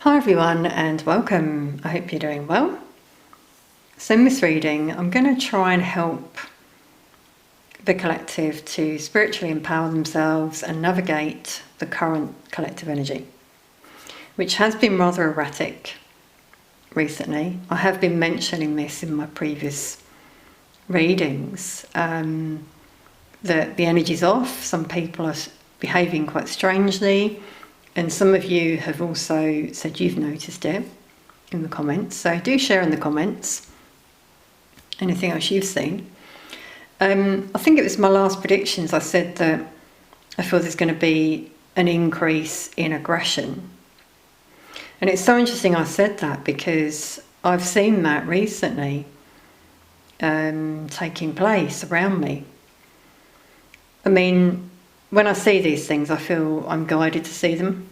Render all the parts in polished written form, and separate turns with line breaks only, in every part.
Hi everyone and welcome. I hope you're doing well. So in this reading I'm going to try and help the collective to spiritually empower themselves and navigate the current collective energy, which has been rather erratic recently. I have been mentioning this in my previous readings, that the energy's off. Some people are behaving quite strangely. And some of you have also said you've noticed it in the comments. So do share in the comments anything else you've seen. I think it was my last predictions. I said that I feel there's going to be an increase in aggression. And it's so interesting I said that because I've seen that recently taking place around me. I mean, when I see these things, I feel I'm guided to see them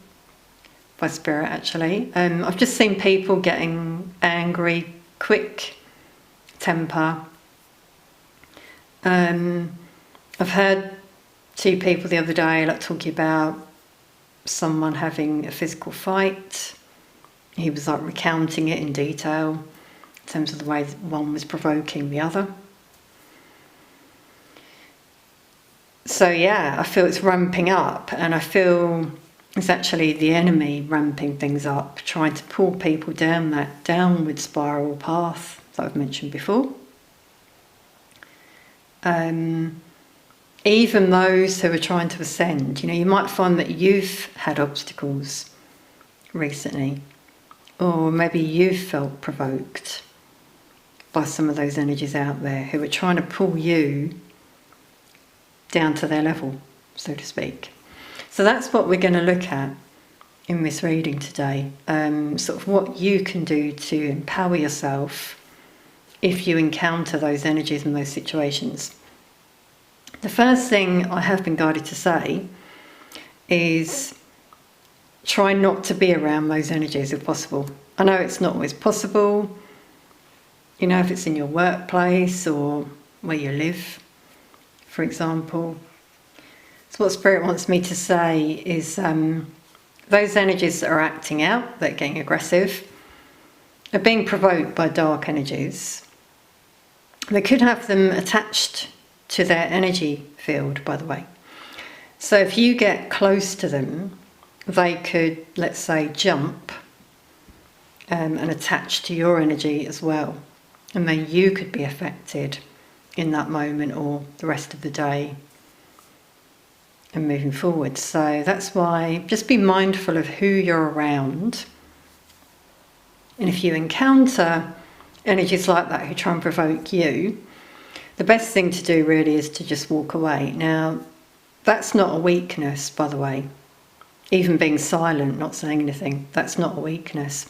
by spirit, actually. I've just seen people getting angry, quick temper. I've heard two people the other day talking about someone having a physical fight. He was recounting it in detail in terms of the way that one was provoking the other. So yeah, I feel it's ramping up, and I feel it's actually the enemy ramping things up, trying to pull people down that downward spiral path that I've mentioned before. Even those who are trying to ascend, you might find that you've had obstacles recently, or maybe you've felt provoked by some of those energies out there who are trying to pull you down to their level, so to speak. So that's what we're going to look at in this reading today, sort of what you can do to empower yourself if you encounter those energies and those situations. The first thing I have been guided to say is try not to be around those energies if possible. I know it's not always possible, if it's in your workplace or where you live, for example. So what Spirit wants me to say is those energies that are acting out, that are getting aggressive, are being provoked by dark energies. They could have them attached to their energy field, by the way. So if you get close to them, they could, let's say, jump and attach to your energy as well. And then you could be affected in that moment or the rest of the day and moving forward. So that's why just be mindful of who you're around. And if you encounter energies like that who try and provoke you, the best thing to do really is to just walk away. Now, that's not a weakness, by the way. Even being silent, not saying anything, that's not a weakness.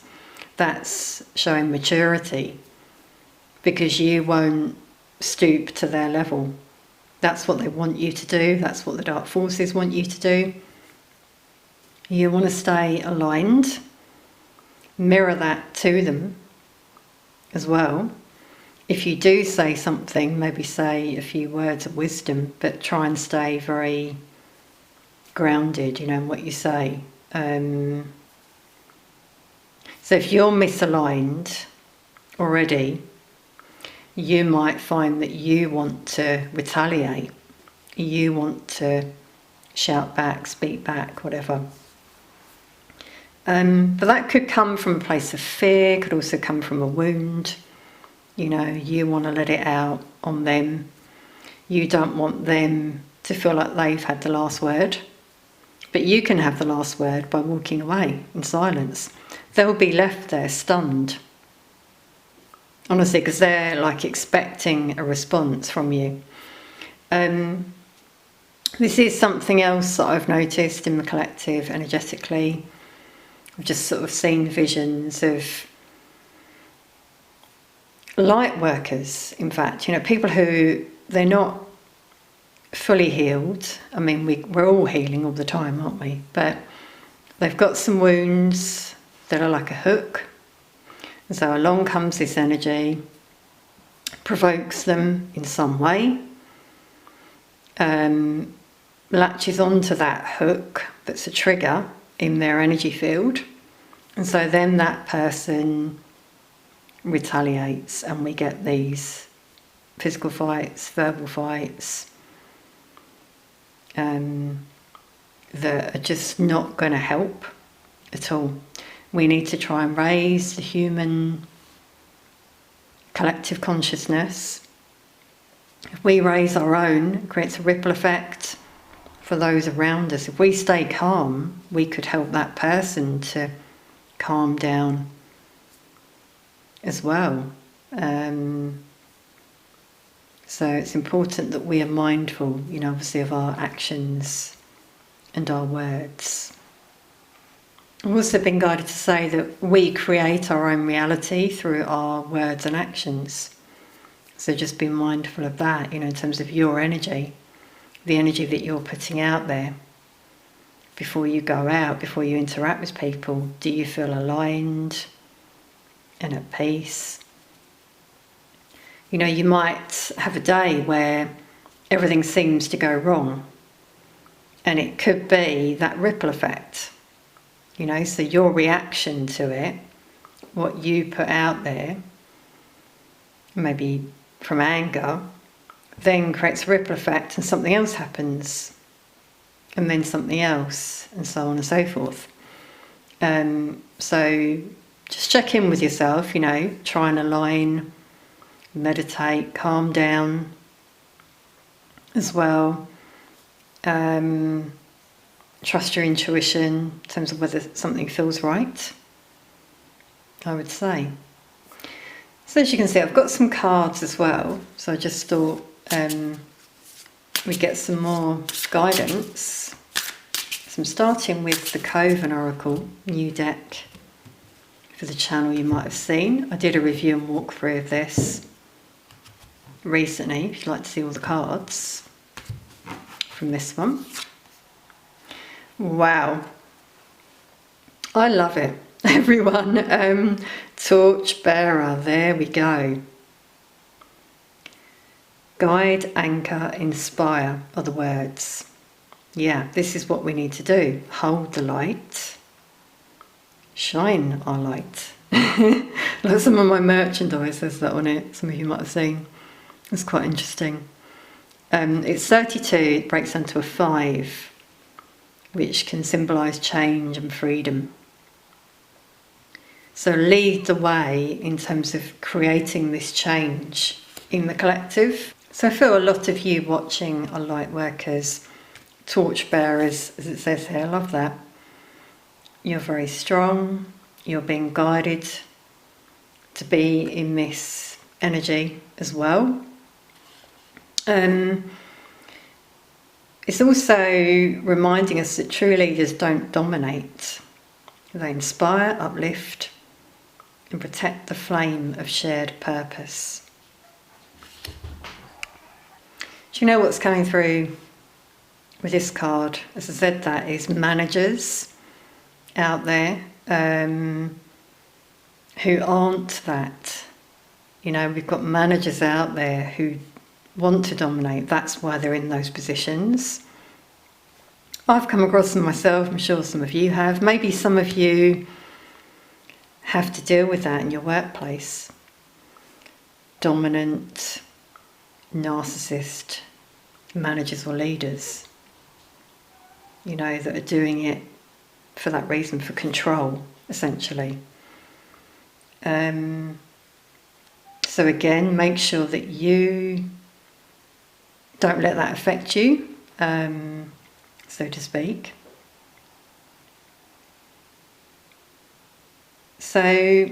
That's showing maturity, because you won't stoop to their level. That's what they want you to do. That's what the dark forces want you to do. You want to stay aligned. Mirror that to them as well. If you do say something, maybe say a few words of wisdom, but try and stay very grounded, in what you say. So if you're misaligned already, you might find that you want to retaliate. You want to shout back, speak back, whatever. But that could come from a place of fear, could also come from a wound. You want to let it out on them. You don't want them to feel like they've had the last word. But you can have the last word by walking away in silence. They'll be left there stunned. Honestly, because they're expecting a response from you. This is something else that I've noticed in the collective energetically. I've just sort of seen visions of light workers, in fact, people who they're not fully healed. I mean, we're all healing all the time, aren't we? But they've got some wounds that are like a hook. And so along comes this energy, provokes them in some way, latches onto that hook that's a trigger in their energy field, And so then that person retaliates and we get these physical fights, verbal fights, that are just not going to help at all. We need to try and raise the human collective consciousness. If we raise our own, it creates a ripple effect for those around us. If we stay calm, we could help that person to calm down as well. So it's important that we are mindful, obviously, of our actions and our words. I've also been guided to say that we create our own reality through our words and actions. So just be mindful of that, in terms of your energy, the energy that you're putting out there. Before you go out, before you interact with people, do you feel aligned and at peace? You might have a day where everything seems to go wrong, and it could be that ripple effect. So your reaction to it, what you put out there, maybe from anger, then creates a ripple effect and something else happens, and then something else, and so on and so forth. So just check in with yourself, try and align, meditate, calm down as well. Trust your intuition in terms of whether something feels right, I would say. So as you can see, I've got some cards as well, so I just thought we get some more guidance. So I'm starting with the Coven Oracle, new deck for the channel you might have seen. I did a review and walkthrough of this recently, if you'd like to see all the cards from this one. Wow, I love it, everyone. Torchbearer, there we go. Guide, anchor, inspire are the words. Yeah, this is what we need to do. Hold the light, shine our light. Like some of my merchandise has that on it, some of you might have seen. It's quite interesting. It's 32, it breaks down to a 5, which can symbolise change and freedom. So lead the way in terms of creating this change in the collective. So I feel a lot of you watching are light workers, torch bearers, as it says here. I love that. You're very strong. You're being guided to be in this energy as well. It's also reminding us that true leaders don't dominate. They inspire, uplift, and protect the flame of shared purpose. Do you know what's coming through with this card? As I said, that is managers out there who aren't that. We've got managers out there who want to dominate. That's why they're in those positions. I've come across them myself. I'm sure some of you have. Maybe some of you have to deal with that in your workplace. Dominant, narcissist managers or leaders, that are doing it for that reason, for control, essentially. So again, make sure that you don't let that affect you, so to speak. So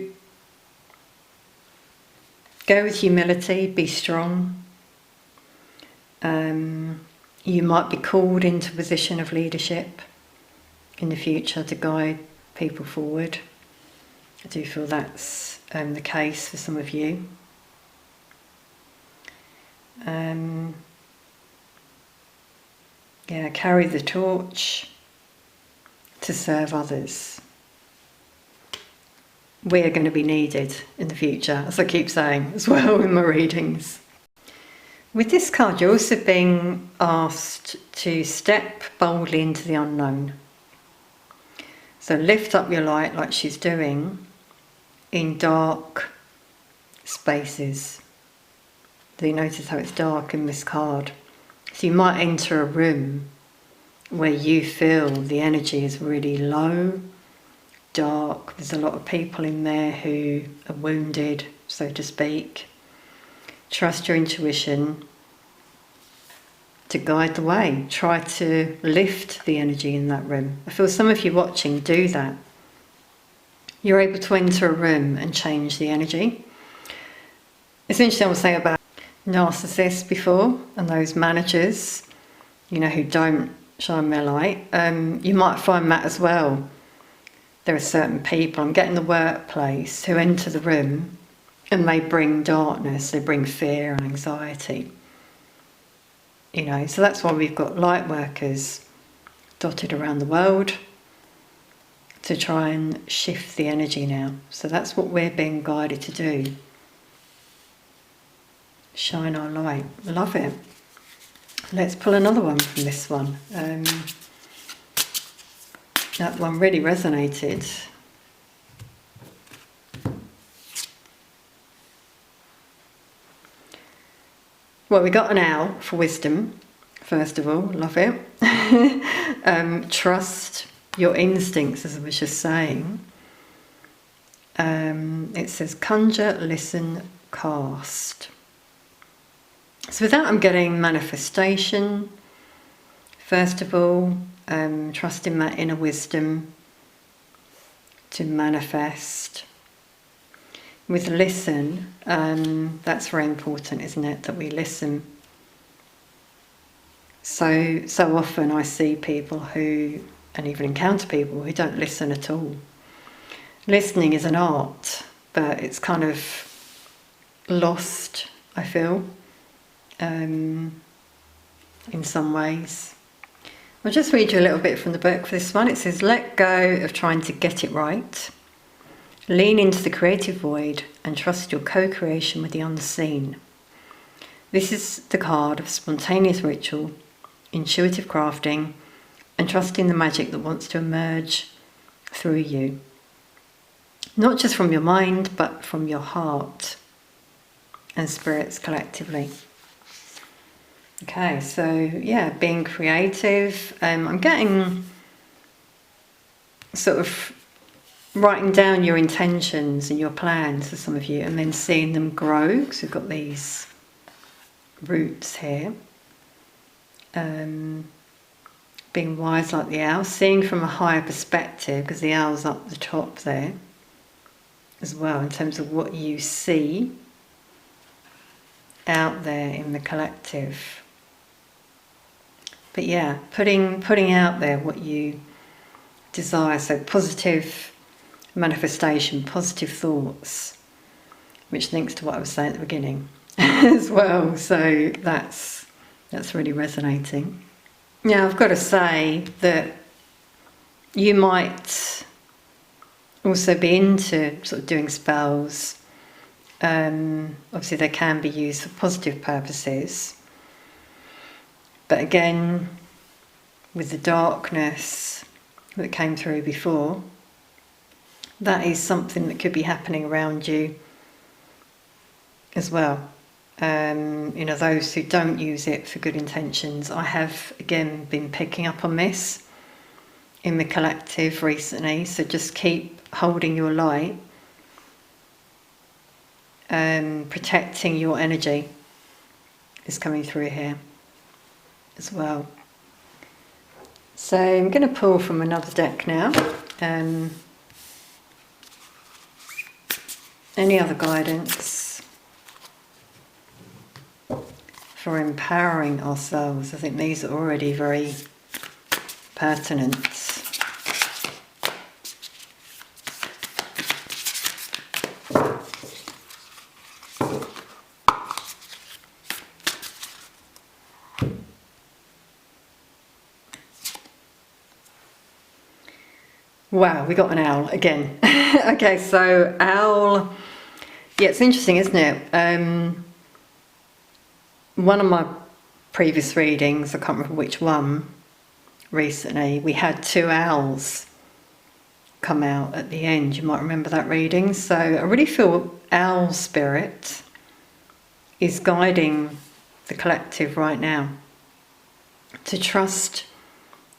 go with humility, be strong. You might be called into a position of leadership in the future to guide people forward. I do feel that's the case for some of you. Carry the torch to serve others. We are going to be needed in the future, as I keep saying as well in my readings. With this card, you're also being asked to step boldly into the unknown. So lift up your light like she's doing in dark spaces. Do you notice how it's dark in this card? So you might enter a room where you feel the energy is really low, dark. There's a lot of people in there who are wounded, so to speak. Trust your intuition to guide the way. Try to lift the energy in that room. I feel some of you watching do that. You're able to enter a room and change the energy. It's interesting, I was saying about narcissists before, and those managers, you know, who don't shine their light. You might find that as well. There are certain people, I'm getting the workplace, who enter the room and they bring darkness, they bring fear and anxiety. You know, so that's why we've got light workers dotted around the world to try and shift the energy now. So that's what we're being guided to do. Shine our light. Love it. Let's pull another one from this one. That one really resonated. Well, we got an owl for wisdom, first of all. Love it. Trust your instincts, as I was just saying. It says conjure, listen, cast. So with that, I'm getting manifestation. First of all, trusting that inner wisdom to manifest. With listen, that's very important, isn't it? That we listen. So often I see people who, and even encounter people who don't listen at all. Listening is an art, but it's kind of lost, I feel, in some ways. I'll just read you a little bit from the book for this one. It says, let go of trying to get it right. Lean into the creative void and trust your co-creation with the unseen. This is the card of spontaneous ritual, intuitive crafting, and trusting the magic that wants to emerge through you. Not just from your mind, but from your heart and spirits collectively. Okay, so yeah, being creative. I'm getting sort of writing down your intentions and your plans for some of you, and then seeing them grow, because we've got these roots here. Being wise like the owl, seeing from a higher perspective, because the owl's up the top there as well, in terms of what you see out there in the collective. But yeah, putting out there what you desire, so positive manifestation, positive thoughts, which links to what I was saying at the beginning as well. So that's really resonating. Now I've got to say that you might also be into sort of doing spells. Obviously they can be used for positive purposes, but again, with the darkness that came through before, that is something that could be happening around you as well. You know, those who don't use it for good intentions. I have, again, been picking up on this in the collective recently, so just keep holding your light, protecting your energy is coming through here as well. So I'm going to pull from another deck now. Any other guidance for empowering ourselves? I think these are already very pertinent. Wow, we got an owl again. Okay, so owl. Yeah, it's interesting, isn't it? One of my previous readings, I can't remember which one, recently, we had two owls come out at the end. You might remember that reading. So I really feel owl spirit is guiding the collective right now to trust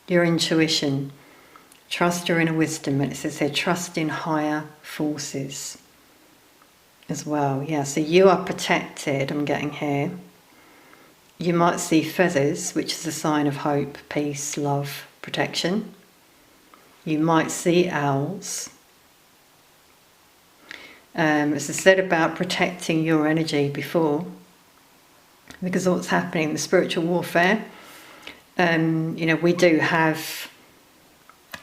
your intuition, trust your inner wisdom, and it says here, trust in higher forces as well. Yeah, so you are protected, I'm getting here. You might see feathers, which is a sign of hope, peace, love, protection. You might see owls. As I said about protecting your energy before, because of what's happening in the spiritual warfare, we do have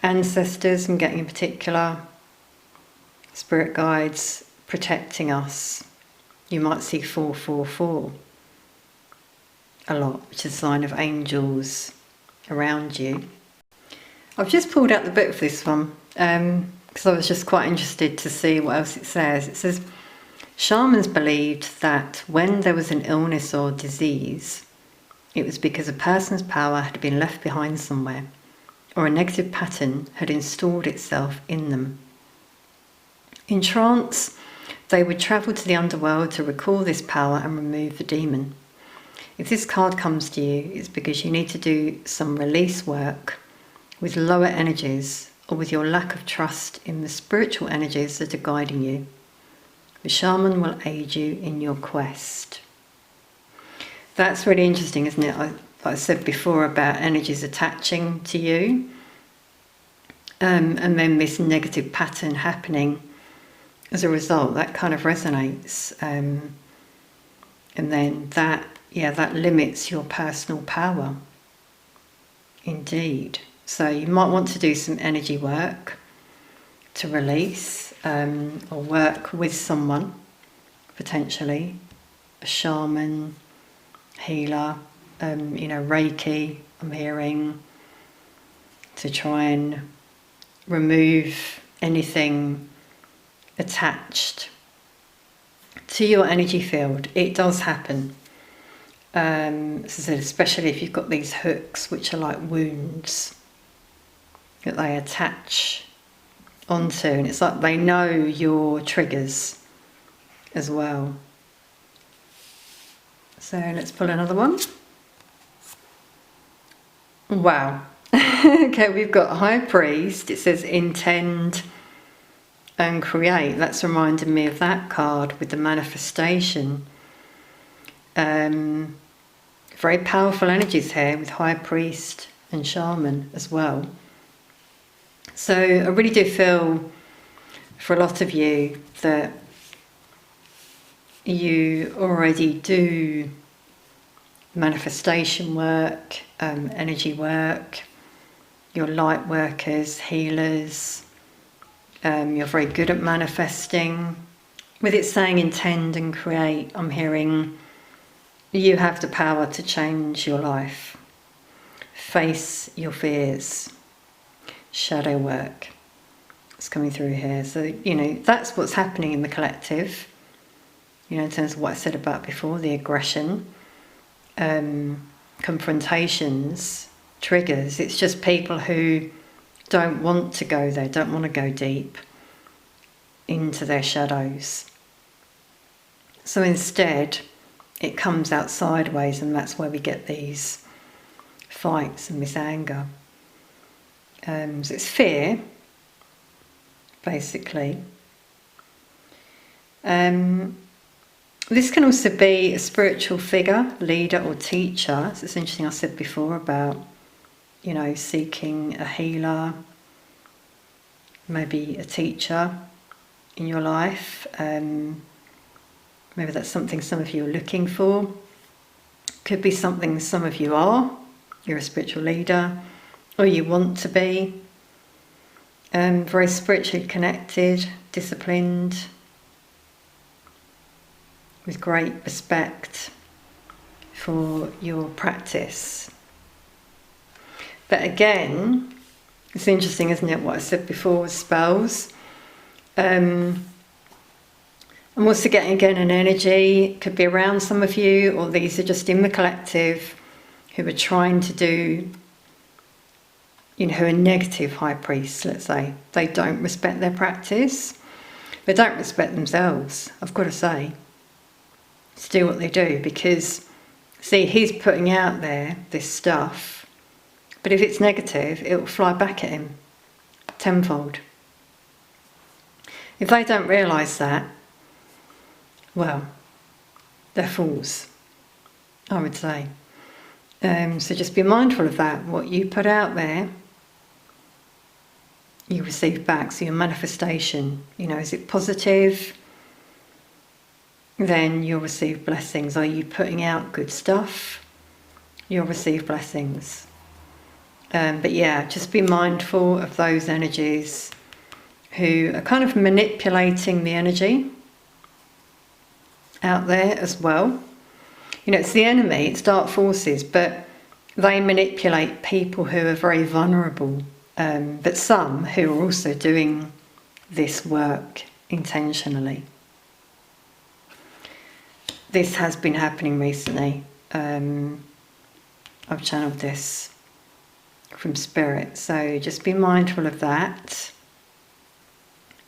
ancestors, I'm getting in particular, spirit guides protecting us. You might see 444 a lot, which is a sign of angels around you. I've just pulled out the book for this one because I was just quite interested to see what else it says. It says, shamans believed that when there was an illness or disease, it was because a person's power had been left behind somewhere, or a negative pattern had installed itself in them. In trance, they would travel to the underworld to recall this power and remove the demon. If this card comes to you, it's because you need to do some release work with lower energies, or with your lack of trust in the spiritual energies that are guiding you. The shaman will aid you in your quest. That's really interesting, isn't it? Like I said before about energies attaching to you, and then this negative pattern happening as a result. That kind of resonates, and then that limits your personal power. Indeed. So you might want to do some energy work to release, or work with someone, potentially, a shaman, healer, Reiki, I'm hearing, to try and remove anything attached to your energy field. It does happen. As I said, especially if you've got these hooks, which are like wounds that they attach onto, and it's like they know your triggers as well. So let's pull another one. Wow. Okay, we've got High Priest. It says intend and create. That's reminding me of that card with the manifestation. Very powerful energies here with High Priest and Shaman as well. So I really do feel for a lot of you that you already do manifestation work, energy work, you're light workers, healers, you're very good at manifesting. With it saying intend and create, I'm hearing you have the power to change your life, face your fears, shadow work. It's coming through here. So, that's what's happening in the collective, in terms of what I said about before, the aggression, confrontations, triggers. It's just people who don't want to go there, don't want to go deep into their shadows. So instead, it comes out sideways, and that's where we get these fights and this anger. So it's fear, basically. This can also be a spiritual figure, leader or teacher. So it's interesting, I said before about, seeking a healer, maybe a teacher in your life. Maybe that's something some of you are looking for. Could be something some of you are. You're a spiritual leader, or you want to be. Very spiritually connected, disciplined, with great respect for your practice. But again, it's interesting, isn't it, what I said before with spells. I'm also getting again an energy, it could be around some of you, or these are just in the collective who are trying to do who are negative high priests, let's say. They don't respect their practice. They don't respect themselves, I've got to say, to do what they do, because, see, he's putting out there this stuff, but if it's negative, it will fly back at him tenfold. If they don't realise that, well, they're fools, I would say. So just be mindful of that. What you put out there, you receive back. So your manifestation, is it positive? Then you'll receive blessings. Are you putting out good stuff? You'll receive blessings. But yeah, just be mindful of those energies who are kind of manipulating the energy out there as well. It's the enemy, it's dark forces, but they manipulate people who are very vulnerable, but some who are also doing this work intentionally. This has been happening recently. I've channeled this from Spirit, so just be mindful of that.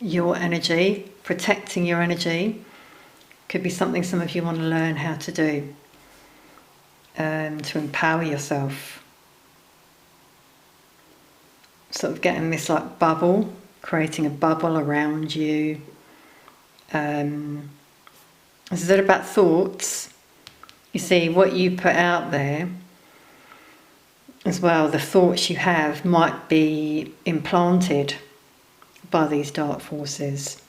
Your energy, protecting your energy, could be something some of you want to learn how to do, to empower yourself. Sort of getting this like bubble, creating a bubble around you. This is about thoughts. You see, what you put out there as well, the thoughts you have might be implanted by these dark forces,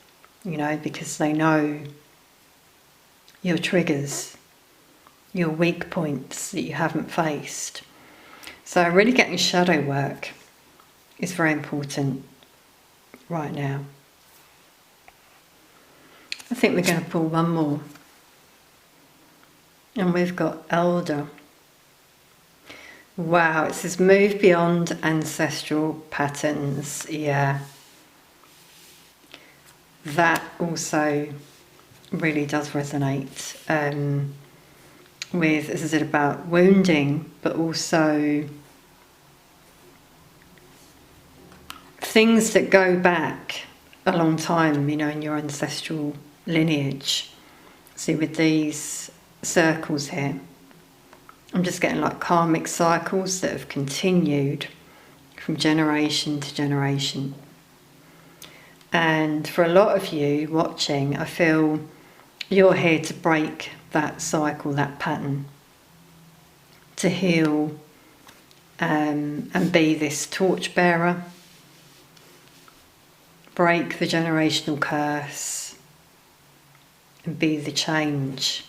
because they know your triggers, your weak points that you haven't faced. So really getting shadow work is very important right now. I think we're going to pull one more. And we've got Elder. Wow, it says move beyond ancestral patterns. Yeah. That also really does resonate with, as I said, about wounding, but also things that go back a long time, in your ancestral lineage. See, with these circles here, I'm just getting like karmic cycles that have continued from generation to generation. And for a lot of you watching, I feel you're here to break that cycle, that pattern, to heal and be this torchbearer, break the generational curse and be the change,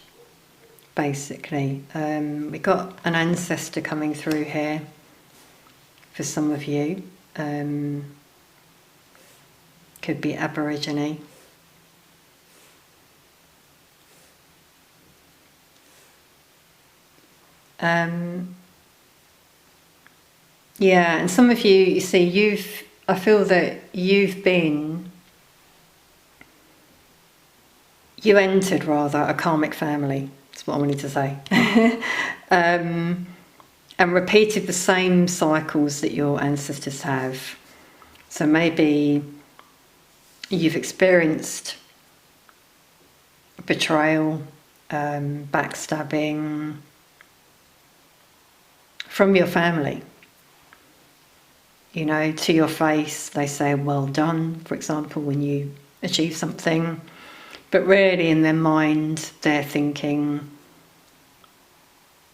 basically. We've got an ancestor coming through here for some of you. Could be Aborigine. Yeah, and some of you, you see, I feel that you entered rather a karmic family, that's what I wanted to say, and repeated the same cycles that your ancestors have. So maybe you've experienced betrayal, backstabbing from your family. To your face, they say, well done, for example, when you achieve something. But really in their mind, they're thinking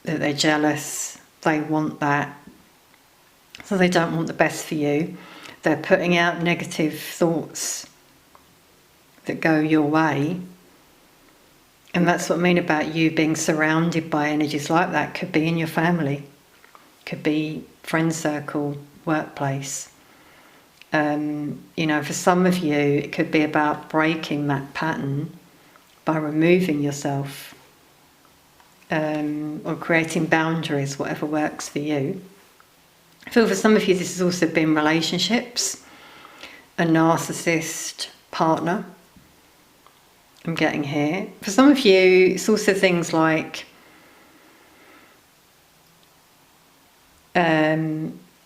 that they're jealous, they want that, so they don't want the best for you. They're putting out negative thoughts that go your way. And that's what I mean about you being surrounded by energies like that. Could be in your family, could be friend circle, workplace. For some of you, it could be about breaking that pattern by removing yourself, or creating boundaries, whatever works for you. I feel for some of you, this has also been relationships, a narcissist partner, I'm getting here. For some of you, it's also things like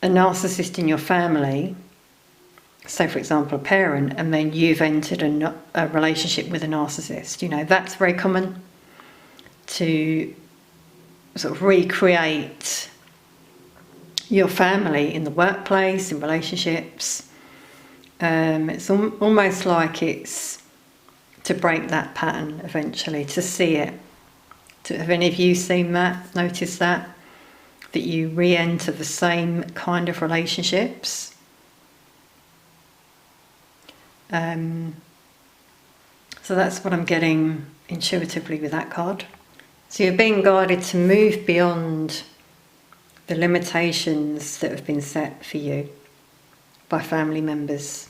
a narcissist in your family, say for example a parent, and then you've entered a relationship with a narcissist, you know, that's very common to sort of recreate your family in the workplace, in relationships. It's almost like it's to break that pattern eventually, to see it. Have any of you seen that, noticed that? That you re-enter the same kind of relationships? So that's what I'm getting intuitively with that card. So you're being guided to move beyond the limitations that have been set for you by family members.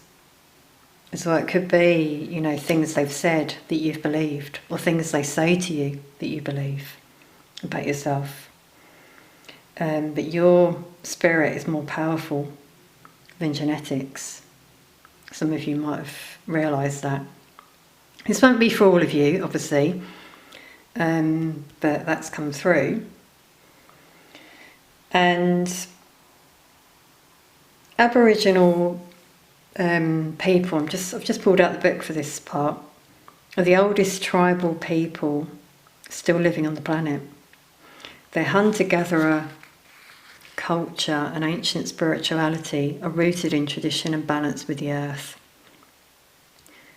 So it could be, you know, things they've said that you've believed, or things they say to you that you believe about yourself. But your spirit is more powerful than genetics. Some of you might have realised that. This won't be for all of you, obviously, but that's come through. And Aboriginal people, I've just pulled out the book for this part, are the oldest tribal people still living on the planet. Their hunter-gatherer culture and ancient spirituality are rooted in tradition and balance with the earth.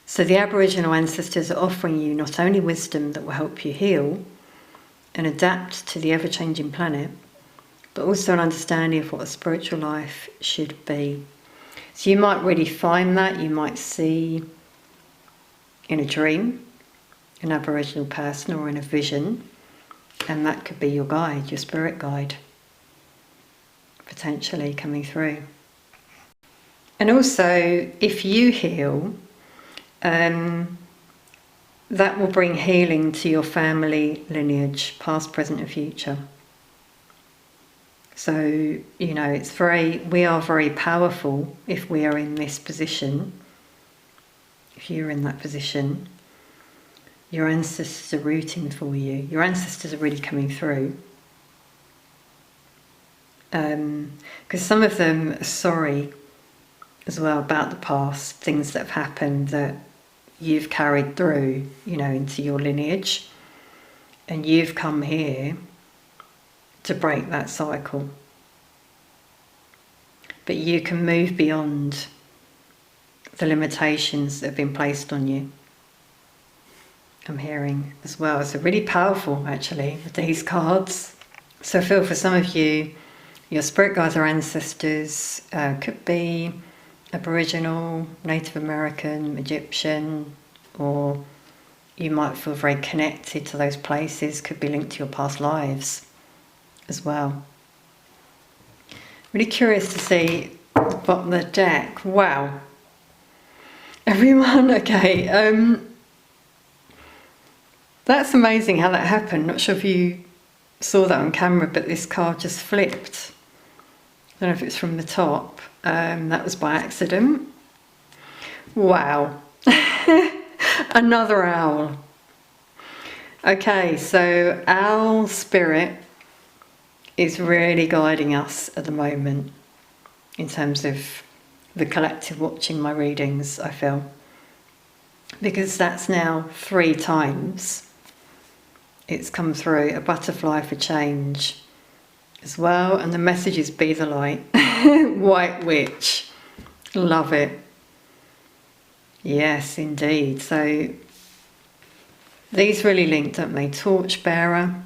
So the Aboriginal ancestors are offering you not only wisdom that will help you heal and adapt to the ever-changing planet, but also an understanding of what a spiritual life should be. So you might really find that, you might see in a dream an Aboriginal person or in a vision, and that could be your guide, your spirit guide, potentially coming through. And also, if you heal, that will bring healing to your family lineage, past, present and future. So, you know, we are very powerful if we are in this position. If you're in that position, your ancestors are rooting for you. Your ancestors are really coming through. Because some of them are sorry as well about the past, things that have happened that you've carried through, you know, into your lineage. And you've come here to break that cycle. But you can move beyond the limitations that have been placed on you. I'm hearing as well. So really powerful actually with these cards. So I feel for some of you, your spirit guides or ancestors could be Aboriginal, Native American, Egyptian, or you might feel very connected to those places, could be linked to your past lives as well. Really curious to see the bottom of the deck. Wow. Everyone, okay. That's amazing how that happened. Not sure if you saw that on camera, but this card just flipped. I don't know if it's from the top. That was by accident. Wow. Another owl. Okay, so owl spirit is really guiding us at the moment in terms of the collective watching my readings, I feel. Because that's now 3 times it's come through, a butterfly for change as well, and the message is be the light. White witch, love it. Yes, indeed. So these really linked, don't they? Torchbearer,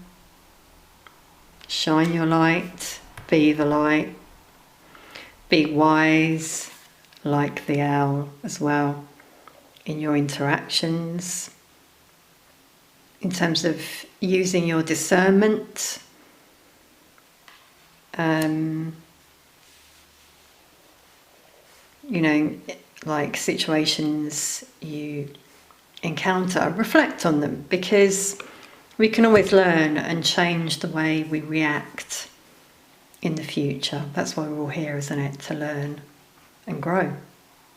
shine your light, be the light, be wise like the owl as well in your interactions, in terms of using your discernment, you know, like situations you encounter, reflect on them, because we can always learn and change the way we react in the future. That's why we're all here, isn't it? To learn and grow.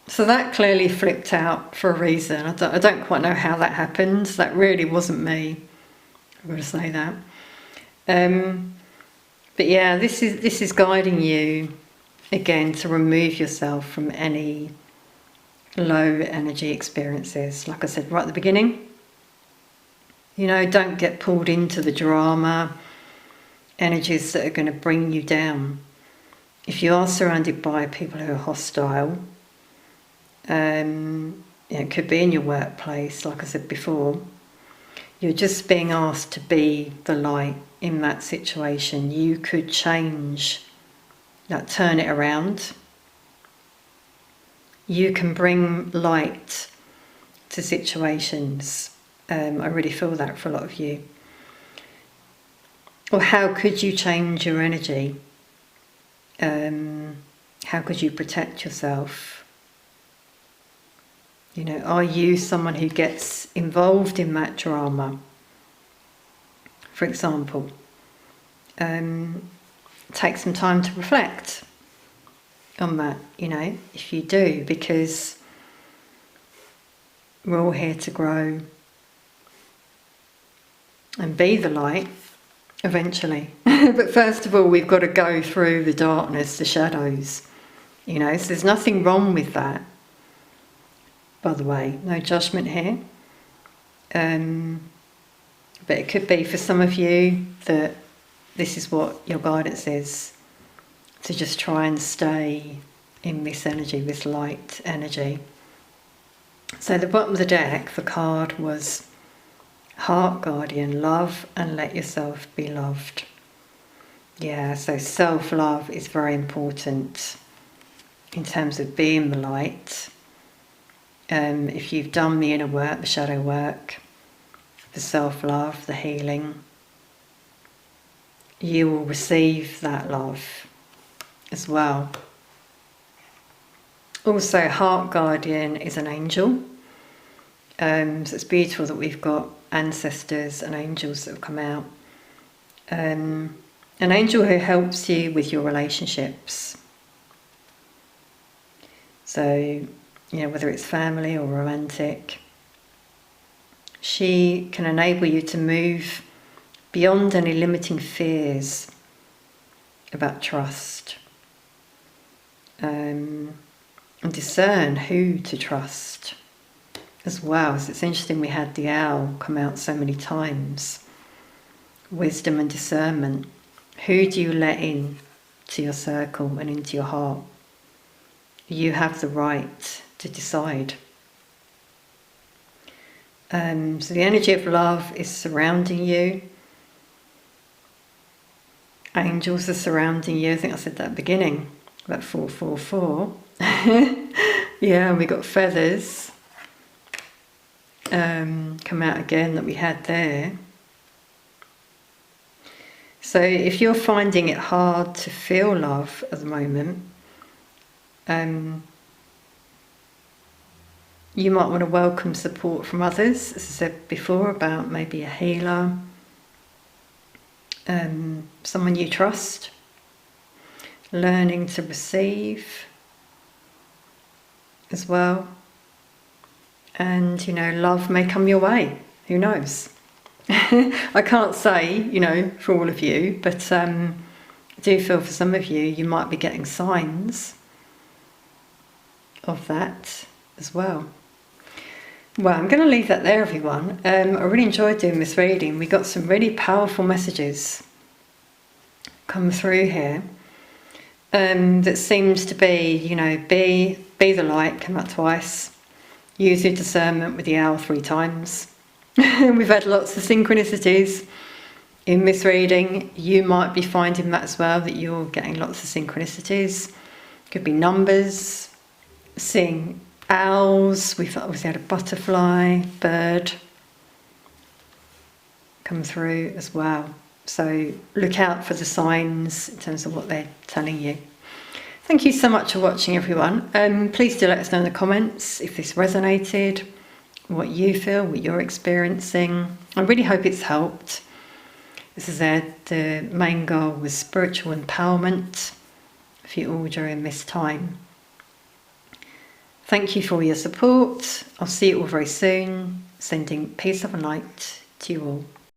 So that clearly flipped out for a reason. I don't quite know how that happened. That really wasn't me. I'm going to say that. But yeah, this is guiding you again, to remove yourself from any low energy experiences. Like I said right at the beginning, don't get pulled into the drama, energies that are going to bring you down. If you are surrounded by people who are hostile, it could be in your workplace, like I said before, you're just being asked to be the light in that situation. You could change that, turn it around. You can bring light to situations. I really feel that for a lot of you. Or how could you change your energy? How could you protect yourself? Are you someone who gets involved in that drama? For example, take some time to reflect on that, if you do, because we're all here to grow and be the light eventually. But first of all, we've got to go through the darkness, the shadows, so there's nothing wrong with that. By the way, no judgment here. But it could be for some of you that this is what your guidance is, to just try and stay in this energy, this light energy. So the bottom of the deck, the card was Heart Guardian, love and let yourself be loved. Yeah, so self-love is very important in terms of being the light. If you've done the inner work, the shadow work, the self-love, the healing, you will receive that love as well. Also, Heart Guardian is an angel. So it's beautiful that we've got ancestors and angels that have come out. An angel who helps you with your relationships. So, whether it's family or romantic, she can enable you to move beyond any limiting fears about trust, and discern who to trust as well. So it's interesting, we had the owl come out so many times. Wisdom and discernment. Who do you let in to your circle and into your heart? You have the right to decide. So the energy of love is surrounding you. Angels are surrounding you. I think I said that at the beginning, about 444. Yeah, and we got feathers come out again that we had there. So if you're finding it hard to feel love at the moment, you might want to welcome support from others, as I said before, about maybe a healer, someone you trust, learning to receive as well. And, love may come your way, who knows? I can't say, for all of you, but I do feel for some of you, you might be getting signs of that as well. Well, I'm going to leave that there, everyone. I really enjoyed doing this reading. We got some really powerful messages come through here that seems to be, be the light, come out twice, use your discernment with the owl 3 times. We've had lots of synchronicities in this reading. You might be finding that as well, that you're getting lots of synchronicities. Could be numbers, seeing owls. We've obviously had a butterfly, bird come through as well. So look out for the signs in terms of what they're telling you. Thank you so much for watching, everyone. Please do let us know in the comments if this resonated, what you feel, what you're experiencing. I really hope it's helped. As I said, the main goal was spiritual empowerment for you all during this time. Thank you for your support. I'll see you all very soon. Sending peace, love and light to you all.